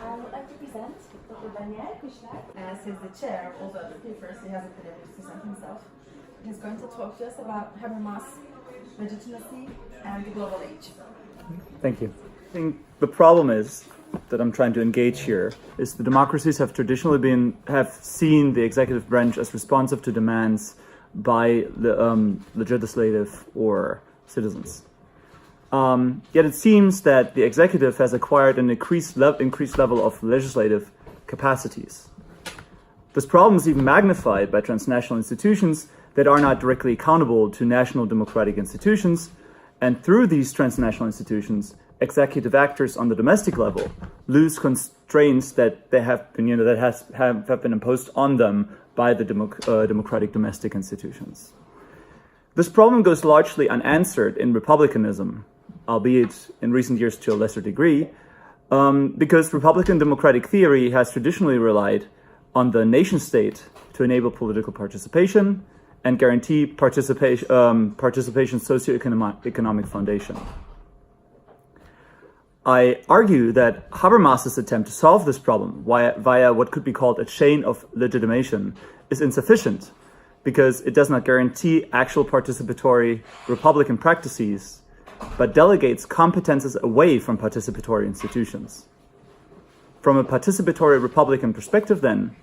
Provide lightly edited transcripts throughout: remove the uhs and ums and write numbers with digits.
I would like to present Dr. Daniel Kushner. As he's the chair of all the other papers, he hasn't been able to present himself. He's going to talk to us about Habermas, legitimacy, and the global age. Thank you. I think the problem is that I'm trying to engage here is the democracies have traditionally have seen the executive branch as responsive to demands by the legislative or citizens. Yet it seems that the executive has acquired an increased level of legislative capacities. This problem is even magnified by transnational institutions that are not directly accountable to national democratic institutions, and through these transnational institutions, executive actors on the domestic level lose constraints that they have been, have been imposed on them by the democratic domestic institutions. This problem goes largely unanswered in republicanism, albeit in recent years to a lesser degree, because Republican democratic theory has traditionally relied on the nation state to enable political participation and guarantee participation socio-economic foundation. I argue that Habermas's attempt to solve this problem via what could be called a chain of legitimation is insufficient because it does not guarantee actual participatory Republican practices, but delegates competences away from participatory institutions. From a participatory Republican perspective, then,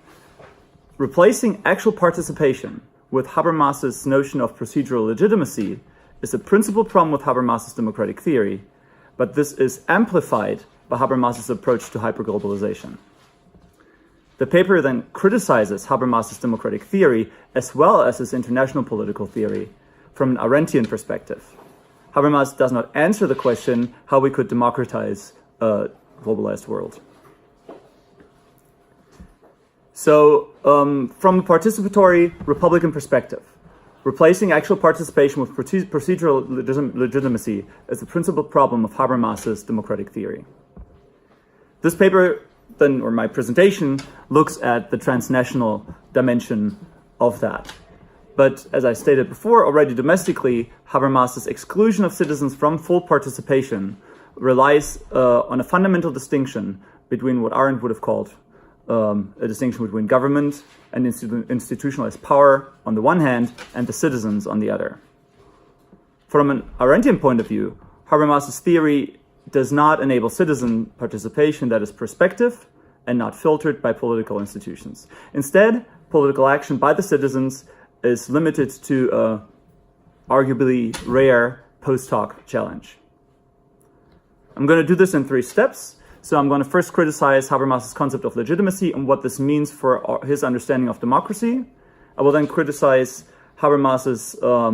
replacing actual participation with Habermas's notion of procedural legitimacy is a principal problem with Habermas's democratic theory, but this is amplified by Habermas's approach to hyper-globalization. The paper then criticizes Habermas's democratic theory as well as his international political theory from an Arendtian perspective. Habermas does not answer the question how we could democratize a globalized world. So, from a participatory Republican perspective, replacing actual participation with procedural legitimacy is the principal problem of Habermas's democratic theory. This paper, then, or my presentation, looks at the transnational dimension of that. But as I stated before, already domestically, Habermas's exclusion of citizens from full participation relies on a fundamental distinction between what Arendt would have called a distinction between government and institutionalized power on the one hand and the citizens on the other. From an Arendtian point of view, Habermas's theory does not enable citizen participation that is prospective and not filtered by political institutions. Instead, political action by the citizens is limited to a arguably rare post hoc challenge. I'm going to do this in 3 steps. So I'm going to first criticize Habermas's concept of legitimacy and what this means for his understanding of democracy. I will then criticize Habermas's I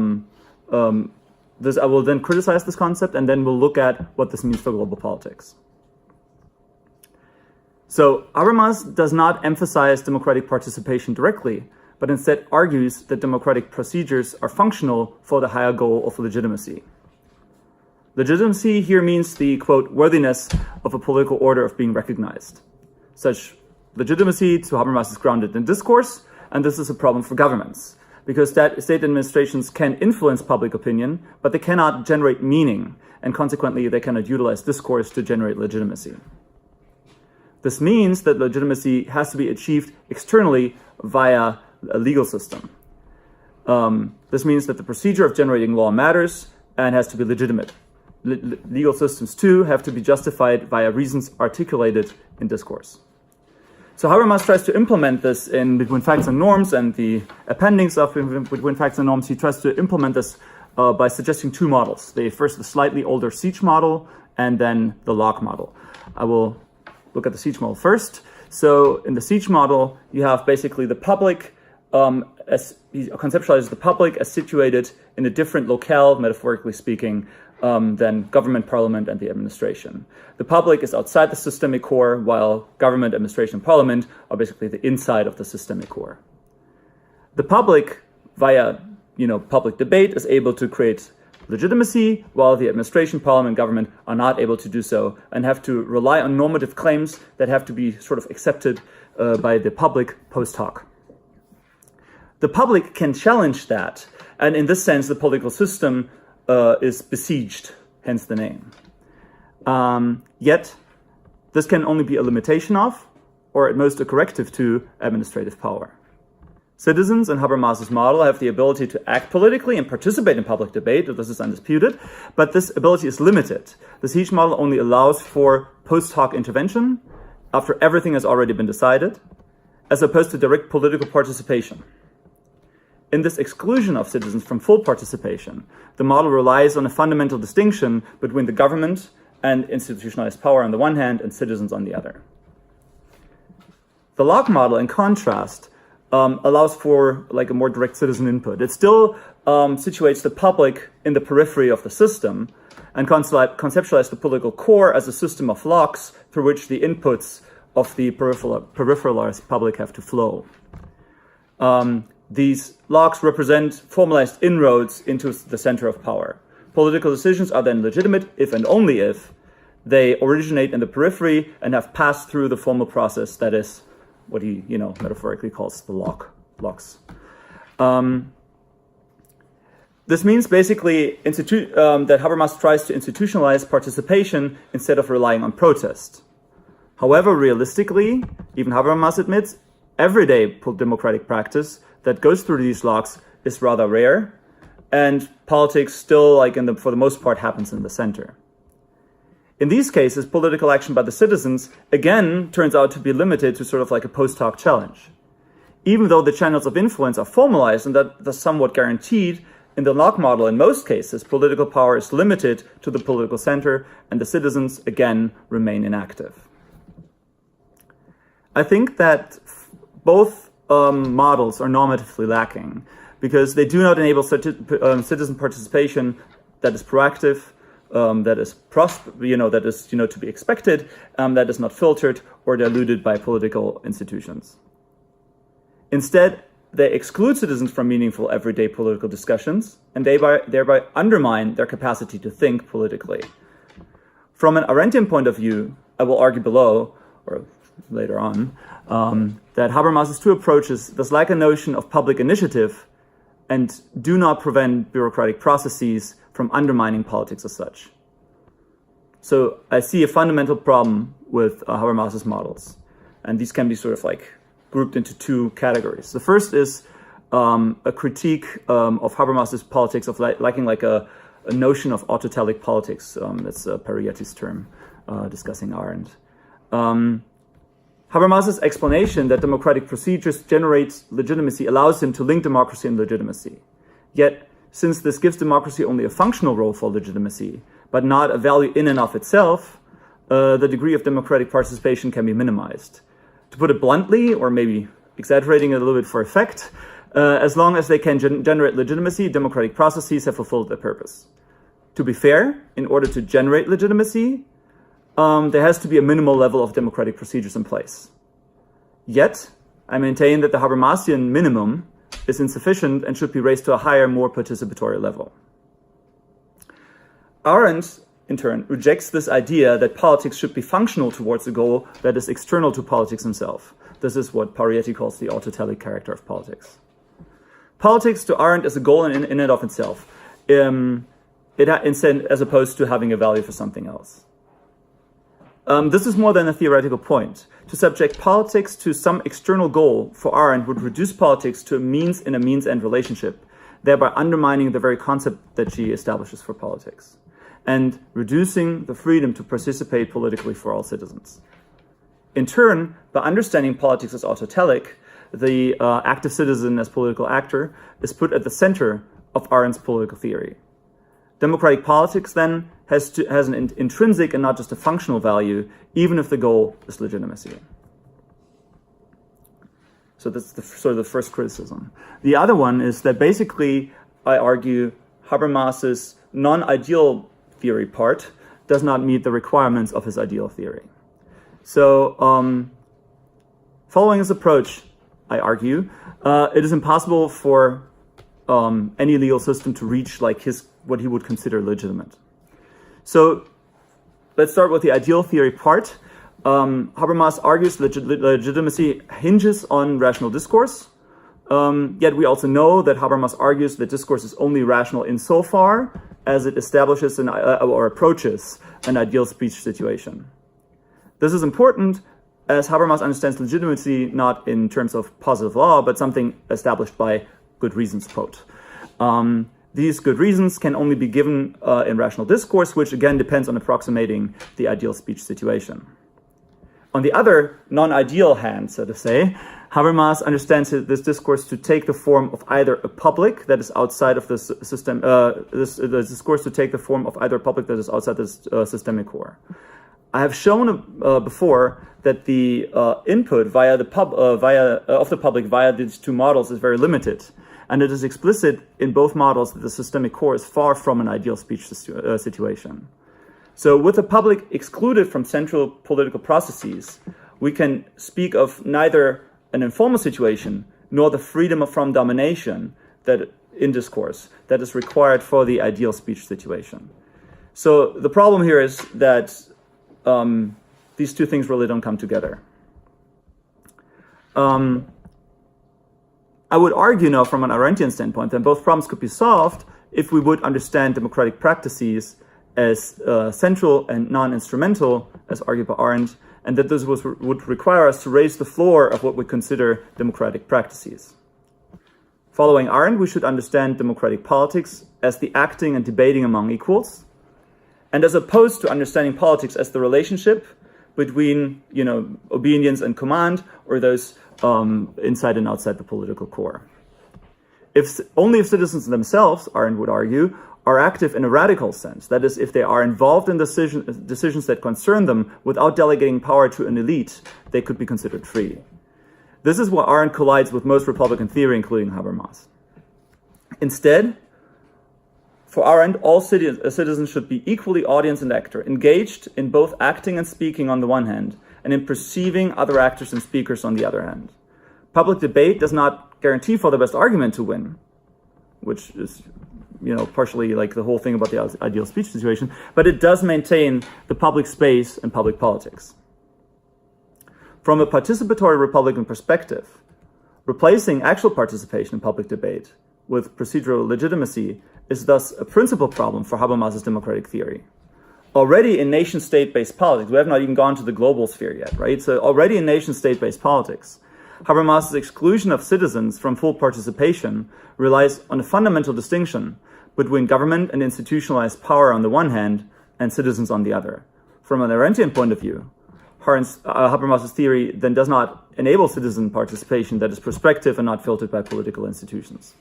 will then criticize this concept, and then we'll look at what this means for global politics. So Habermas does not emphasize democratic participation directly, but instead argues that democratic procedures are functional for the higher goal of legitimacy. Legitimacy here means the, quote, worthiness of a political order of being recognized. Such legitimacy to Habermas is grounded in discourse, and this is a problem for governments, because state administrations can influence public opinion, but they cannot generate meaning, and consequently they cannot utilize discourse to generate legitimacy. This means that legitimacy has to be achieved externally via a legal system. This means that the procedure of generating law matters and has to be legitimate. Legal systems, too, have to be justified via reasons articulated in discourse. So Habermas tries to implement this in Between Facts and Norms, and the appendix of Between Facts and Norms, he tries to implement this by suggesting 2 models. First, the slightly older Siege model, and then the Locke model. I will look at the Siege model first. So in the Siege model, you have basically the public, as he conceptualizes the public as situated in a different locale, metaphorically speaking, than government, parliament, and the administration. The public is outside the systemic core, while government, administration, and parliament are basically the inside of the systemic core. The public, via public debate, is able to create legitimacy, while the administration, parliament, government are not able to do so and have to rely on normative claims that have to be sort of accepted by the public post hoc. The public can challenge that, and in this sense, the political system is besieged, hence the name. Yet, This can only be a limitation of, or at most a corrective to, administrative power. Citizens in Habermas's model have the ability to act politically and participate in public debate, this is undisputed, but this ability is limited. The siege model only allows for post hoc intervention after everything has already been decided, as opposed to direct political participation. In this exclusion of citizens from full participation, the model relies on a fundamental distinction between the government and institutionalized power on the one hand and citizens on the other. The Locke model, in contrast, allows for like a more direct citizen input. It still situates the public in the periphery of the system and conceptualizes the political core as a system of locks through which the inputs of the peripheralized public have to flow. These locks represent formalized inroads into the center of power. Political decisions are then legitimate if and only if they originate in the periphery and have passed through the formal process that is what he, metaphorically calls the locks. This means basically that Habermas tries to institutionalize participation instead of relying on protest. However, realistically, even Habermas admits, everyday democratic practice that goes through these locks is rather rare, and politics still, for the most part, happens in the center. In these cases, political action by the citizens, again, turns out to be limited to sort of like a post hoc challenge. Even though the channels of influence are formalized and that they're somewhat guaranteed, in the Locke model, in most cases, political power is limited to the political center, and the citizens, again, remain inactive. I think that both models are normatively lacking because they do not enable citizen participation that is proactive, that is to be expected, that is not filtered or diluted by political institutions. Instead, they exclude citizens from meaningful everyday political discussions and thereby undermine their capacity to think politically. From an Arendtian point of view, I will argue below, or later on, that Habermas's two approaches thus lack a notion of public initiative and do not prevent bureaucratic processes from undermining politics as such. So I see a fundamental problem with Habermas's models, and these can be sort of like grouped into two categories. The first is a critique of Habermas's politics of lacking like a notion of autotelic politics. That's Parietis' term, discussing Arendt. Habermas's explanation that democratic procedures generate legitimacy allows him to link democracy and legitimacy. Yet, since this gives democracy only a functional role for legitimacy, but not a value in and of itself, the degree of democratic participation can be minimized. To put it bluntly, or maybe exaggerating it a little bit for effect, as long as they can generate legitimacy, democratic processes have fulfilled their purpose. To be fair, in order to generate legitimacy, there has to be a minimal level of democratic procedures in place. Yet, I maintain that the Habermasian minimum is insufficient and should be raised to a higher, more participatory level. Arendt, in turn, rejects this idea that politics should be functional towards a goal that is external to politics himself. This is what Parietti calls the autotelic character of politics. Politics, to Arendt, is a goal in and of itself, as opposed to having a value for something else. This is more than a theoretical point. To subject politics to some external goal for Arendt would reduce politics to a means-end relationship, thereby undermining the very concept that she establishes for politics, and reducing the freedom to participate politically for all citizens. In turn, by understanding politics as autotelic, the active citizen as political actor is put at the center of Arendt's political theory. Democratic politics, then, has an intrinsic and not just a functional value, even if the goal is legitimacy. So that's sort of the first criticism. The other one is that basically, I argue, Habermas's non-ideal theory part does not meet the requirements of his ideal theory. So, following his approach, I argue, it is impossible for any legal system to reach what he would consider legitimate. So let's start with the ideal theory part. Habermas argues that legitimacy hinges on rational discourse. Yet we also know that Habermas argues that discourse is only rational insofar as it establishes or approaches an ideal speech situation. This is important as Habermas understands legitimacy not in terms of positive law, but something established by good reasons, quote. These good reasons can only be given in rational discourse, which again depends on approximating the ideal speech situation. On the other non-ideal hand, so to say, Habermas understands this discourse to take the form of either a public that is outside of the system, this discourse to take the form of either a public that is outside this systemic core. I have shown before that the input via the public via these two models is very limited, and it is explicit in both models that the systemic core is far from an ideal speech situation. So with the public excluded from central political processes, we can speak of neither an informal situation nor the freedom from domination that in discourse that is required for the ideal speech situation. So the problem here is that these two things really don't come together. I would argue now from an Arendtian standpoint that both problems could be solved if we would understand democratic practices as central and non-instrumental, as argued by Arendt, and that this would require us to raise the floor of what we consider democratic practices. Following Arendt, we should understand democratic politics as the acting and debating among equals, and as opposed to understanding politics as the relationship between, obedience and command, or those inside and outside the political core. Only if citizens themselves, Arendt would argue, are active in a radical sense, that is, if they are involved in decisions that concern them without delegating power to an elite, they could be considered free. This is where Arendt collides with most Republican theory, including Habermas. Instead, for Arendt, all citizens should be equally audience and actor, engaged in both acting and speaking on the one hand, and in perceiving other actors and speakers on the other hand. Public debate does not guarantee for the best argument to win, which is partially like the whole thing about the ideal speech situation, but it does maintain the public space and public politics. From a participatory Republican perspective, replacing actual participation in public debate with procedural legitimacy is thus a principal problem for Habermas's democratic theory. Already in nation-state-based politics, we have not even gone to the global sphere yet, right? So already in nation-state-based politics, Habermas's exclusion of citizens from full participation relies on a fundamental distinction between government and institutionalized power on the one hand and citizens on the other. From an Arendtian point of view, Habermas's theory then does not enable citizen participation that is prospective and not filtered by political institutions.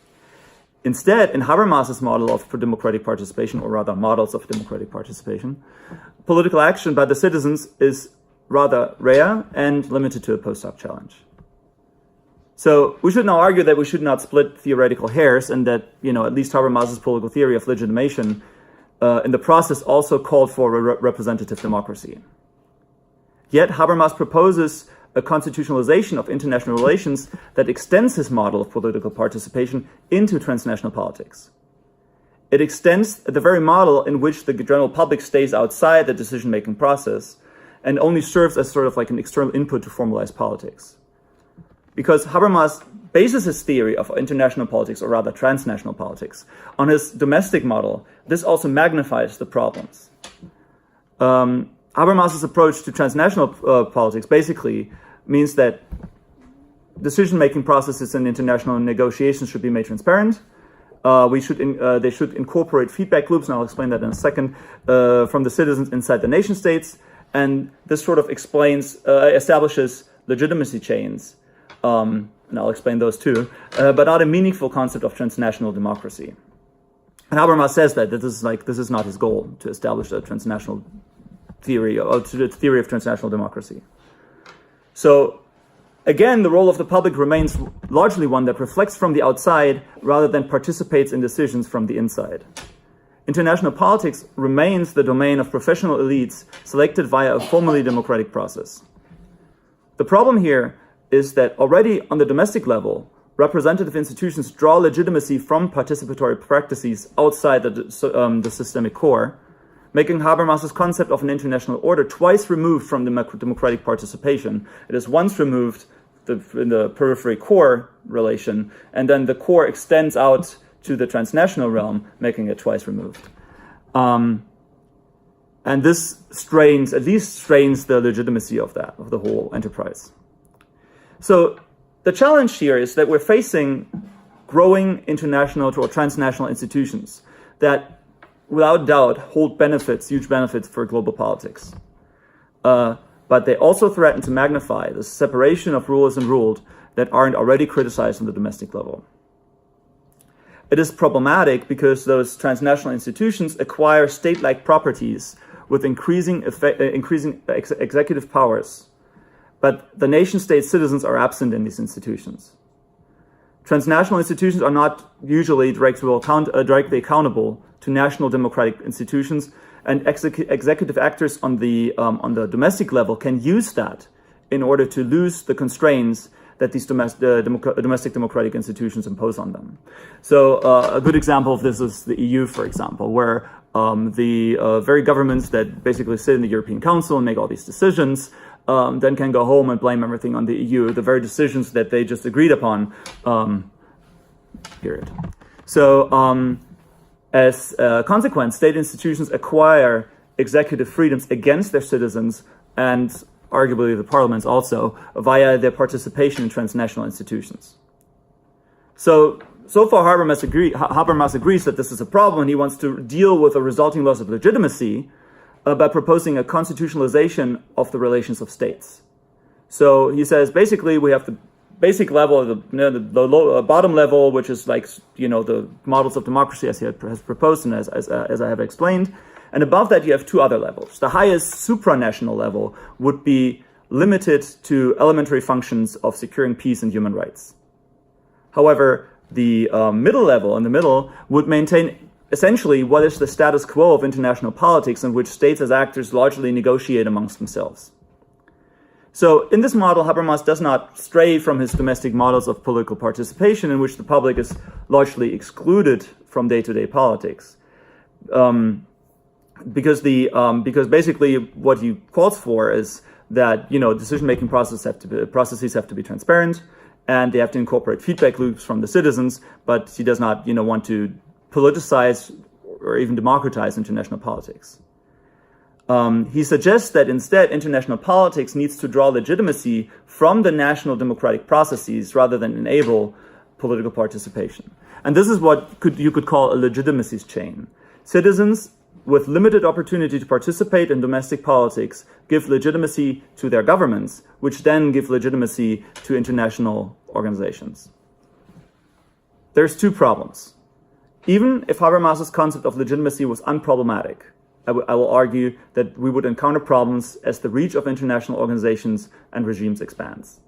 Instead, in Habermas's model of democratic participation, or rather models of democratic participation, political action by the citizens is rather rare and limited to a post hoc challenge. So we should now argue that we should not split theoretical hairs, and that, at least Habermas's political theory of legitimation in the process also called for a representative democracy. Yet Habermas proposes a constitutionalization of international relations that extends his model of political participation into transnational politics. It extends the very model in which the general public stays outside the decision-making process and only serves as sort of like an external input to formalize politics. Because Habermas bases his theory of international politics, or rather transnational politics, on his domestic model, this also magnifies the problems. Habermas's approach to transnational politics basically means that decision-making processes and international negotiations should be made transparent. They should incorporate feedback loops, and I'll explain that in a second, from the citizens inside the nation states. And this sort of establishes legitimacy chains, and I'll explain those too, but not a meaningful concept of transnational democracy. And Habermas says that this is not his goal, to establish a transnational theory, or the theory of transnational democracy. So, again, the role of the public remains largely one that reflects from the outside rather than participates in decisions from the inside. International politics remains the domain of professional elites selected via a formally democratic process. The problem here is that already on the domestic level, representative institutions draw legitimacy from participatory practices outside the systemic core, making Habermas's concept of an international order twice removed from democratic participation. It is once removed in the periphery core relation, and then the core extends out to the transnational realm, making it twice removed. And And this strains the legitimacy of the whole enterprise. So the challenge here is that we're facing growing international or transnational institutions that, without doubt, hold huge benefits for global politics. But they also threaten to magnify the separation of rulers and ruled that aren't already criticized on the domestic level. It is problematic because those transnational institutions acquire state-like properties with increasing executive powers, but the nation-state citizens are absent in these institutions. Transnational institutions are not usually directly accountable to national democratic institutions, and executive actors on the domestic level can use that in order to lose the constraints that these domestic democratic institutions impose on them. So a good example of this is the EU, for example, where the very governments that basically sit in the European Council and make all these decisions then can go home and blame everything on the EU, the very decisions that they just agreed upon, period. So as a consequence, state institutions acquire executive freedoms against their citizens and arguably the parliaments also, via their participation in transnational institutions. So far Habermas agrees that this is a problem, and he wants to deal with the resulting loss of legitimacy by proposing a constitutionalization of the relations of states. So he says basically we have the basic level, the bottom level, which is like, the models of democracy as he has proposed and as I have explained. And above that, you have two other levels. The highest supranational level would be limited to elementary functions of securing peace and human rights. However, the middle level in the middle would maintain essentially what is the status quo of international politics, in which states as actors largely negotiate amongst themselves. So in this model, Habermas does not stray from his domestic models of political participation, in which the public is largely excluded from day-to-day politics. Because basically what he calls for is that decision-making processes have to be transparent, and they have to incorporate feedback loops from the citizens. But he does not want to politicize or even democratize international politics. He suggests that instead international politics needs to draw legitimacy from the national democratic processes rather than enable political participation. And this is what you could call a legitimacy chain. Citizens with limited opportunity to participate in domestic politics give legitimacy to their governments, which then give legitimacy to international organizations. There's two problems. Even if Habermas's concept of legitimacy was unproblematic, I will argue that we would encounter problems as the reach of international organizations and regimes expands.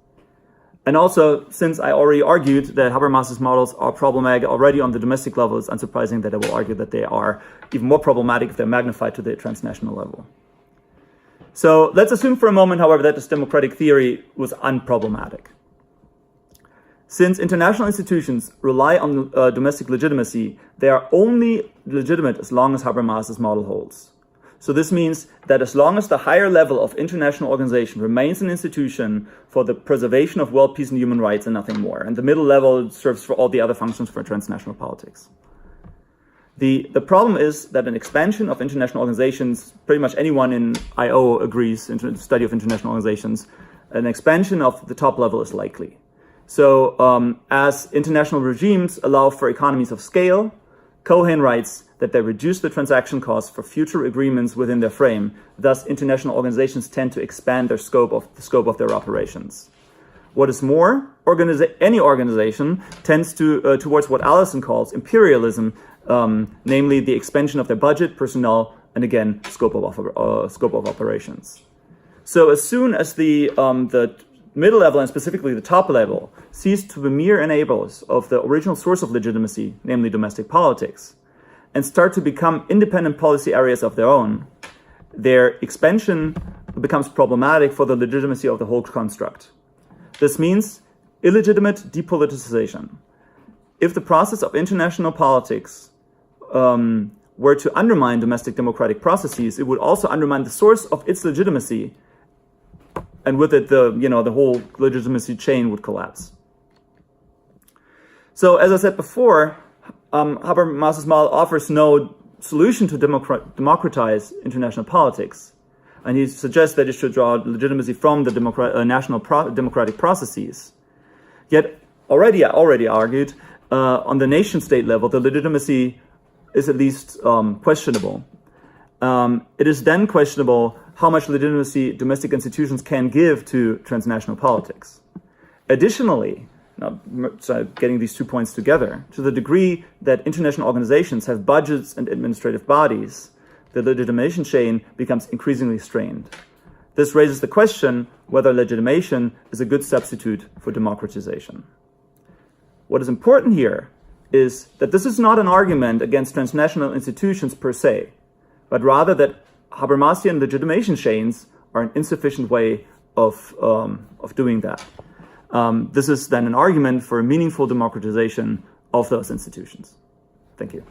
And also, since I already argued that Habermas's models are problematic already on the domestic level, it's unsurprising that I will argue that they are even more problematic if they're magnified to the transnational level. So let's assume for a moment, however, that this democratic theory was unproblematic. Since international institutions rely on domestic legitimacy, they are only legitimate as long as Habermas's model holds. So this means that as long as the higher level of international organization remains an institution for the preservation of world peace and human rights and nothing more, and the middle level serves for all the other functions for transnational politics. The problem is that an expansion of international organizations, pretty much anyone in IO agrees, in the study of international organizations, an expansion of the top level is likely. So as international regimes allow for economies of scale, Cohen writes that they reduce the transaction costs for future agreements within their frame. Thus, international organizations tend to expand the scope of their operations. What is more, any organization tends towards what Allison calls imperialism, namely the expansion of their budget, personnel, and again, scope of operations. So as soon as the middle level and specifically the top level cease to be mere enablers of the original source of legitimacy, namely domestic politics, and start to become independent policy areas of their own, their expansion becomes problematic for the legitimacy of the whole construct. This means illegitimate depoliticization. If the process of international politics were to undermine domestic democratic processes, it would also undermine the source of its legitimacy, and with it, the whole legitimacy chain would collapse. So, as I said before, Habermas's model offers no solution to democratize international politics. And he suggests that it should draw legitimacy from the national democratic processes. Yet, already argued, on the nation-state level, the legitimacy is at least questionable. It is then questionable how much legitimacy domestic institutions can give to transnational politics. Additionally, so getting these 2 points together, to the degree that international organizations have budgets and administrative bodies, the legitimation chain becomes increasingly strained. This raises the question whether legitimation is a good substitute for democratization. What is important here is that this is not an argument against transnational institutions per se, but rather that Habermasian legitimation chains are an insufficient way of doing that. This is then an argument for a meaningful democratization of those institutions. Thank you.